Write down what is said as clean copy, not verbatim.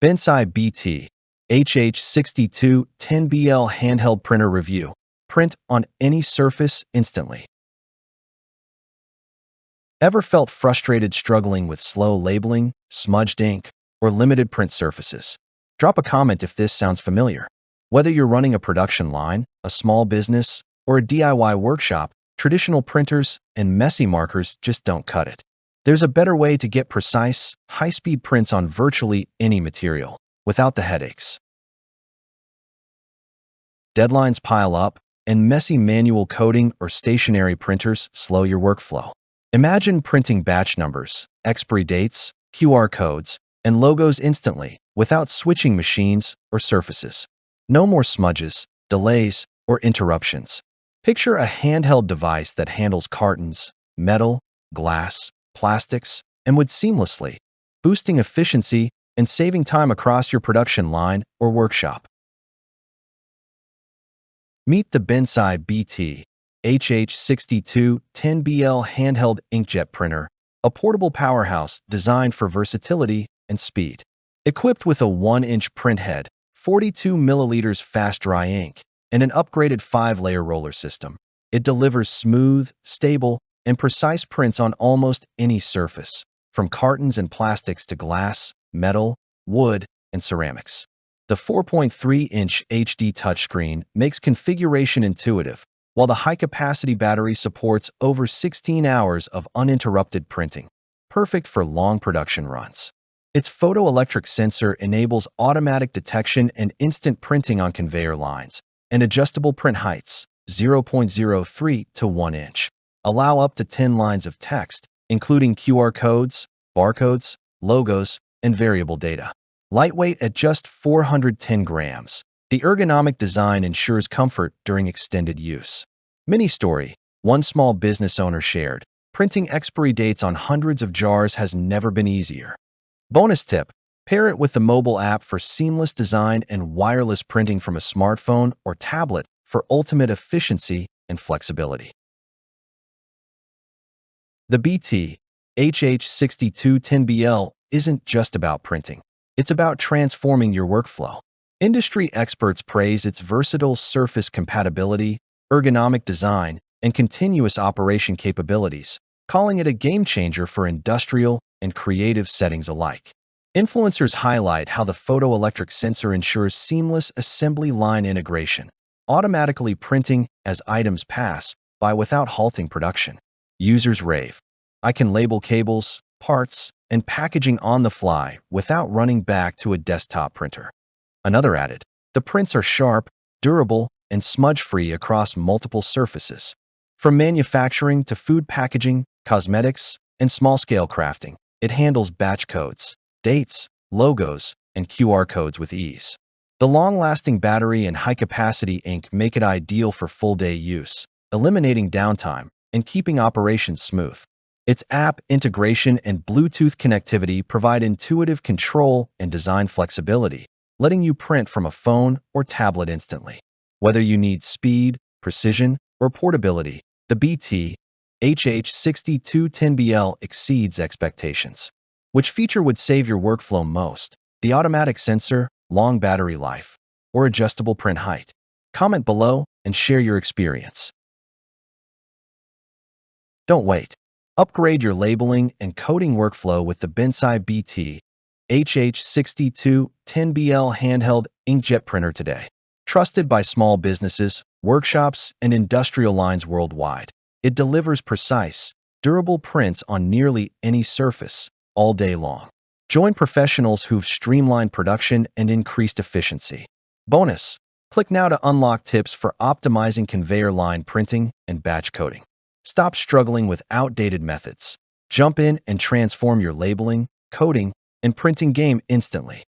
BENTSAI BT-HH6210BL Handheld Printer Review. Print on any surface instantly. Ever felt frustrated struggling with slow labeling, smudged ink, or limited print surfaces? Drop a comment if this sounds familiar. Whether you're running a production line, a small business, or a DIY workshop, traditional printers and messy markers just don't cut it. There's a better way to get precise, high-speed prints on virtually any material, without the headaches. Deadlines pile up, and messy manual coding or stationary printers slow your workflow. Imagine printing batch numbers, expiry dates, QR codes, and logos instantly, without switching machines or surfaces. No more smudges, delays, or interruptions. Picture a handheld device that handles cartons, metal, glass, plastics, and wood seamlessly, boosting efficiency and saving time across your production line or workshop. Meet the BENTSAI BT-HH6210BL Handheld Inkjet Printer, a portable powerhouse designed for versatility and speed. Equipped with a 1-inch printhead, 42 milliliters fast-dry ink, and an upgraded 5-layer roller system, it delivers smooth, stable, and precise prints on almost any surface, from cartons and plastics to glass, metal, wood, and ceramics. The 4.3-inch HD touchscreen makes configuration intuitive, while the high-capacity battery supports over 16 hours of uninterrupted printing, perfect for long production runs. Its photoelectric sensor enables automatic detection and instant printing on conveyor lines, and adjustable print heights, 0.03 to 1 inch, allow up to 10 lines of text, including QR codes, barcodes, logos, and variable data. Lightweight at just 410 grams, the ergonomic design ensures comfort during extended use. Mini story: one small business owner shared, printing expiry dates on hundreds of jars has never been easier. Bonus tip: pair it with the mobile app for seamless design and wireless printing from a smartphone or tablet for ultimate efficiency and flexibility. The BT-HH6210BL isn't just about printing. It's about transforming your workflow. Industry experts praise its versatile surface compatibility, ergonomic design, and continuous operation capabilities, calling it a game-changer for industrial and creative settings alike. Influencers highlight how the photoelectric sensor ensures seamless assembly line integration, automatically printing as items pass by without halting production. Users rave: I can label cables, parts, and packaging on the fly without running back to a desktop printer. Another added: the prints are sharp, durable, and smudge-free across multiple surfaces. From manufacturing to food packaging, cosmetics, and small-scale crafting, it handles batch codes, dates, logos, and QR codes with ease. The long-lasting battery and high-capacity ink make it ideal for full-day use, eliminating downtime and keeping operations smooth. Its app integration and Bluetooth connectivity provide intuitive control and design flexibility, letting you print from a phone or tablet instantly. Whether you need speed, precision, or portability, the BT-HH6210BL exceeds expectations. Which feature would save your workflow most? The automatic sensor, long battery life, or adjustable print height? Comment below and share your experience. Don't wait. Upgrade your labeling and coding workflow with the BENTSAI BT-HH6210BL Handheld Inkjet Printer today. Trusted by small businesses, workshops, and industrial lines worldwide, it delivers precise, durable prints on nearly any surface, all day long. Join professionals who've streamlined production and increased efficiency. Bonus: click now to unlock tips for optimizing conveyor line printing and batch coding. Stop struggling with outdated methods. Jump in and transform your labeling, coding, and printing game instantly.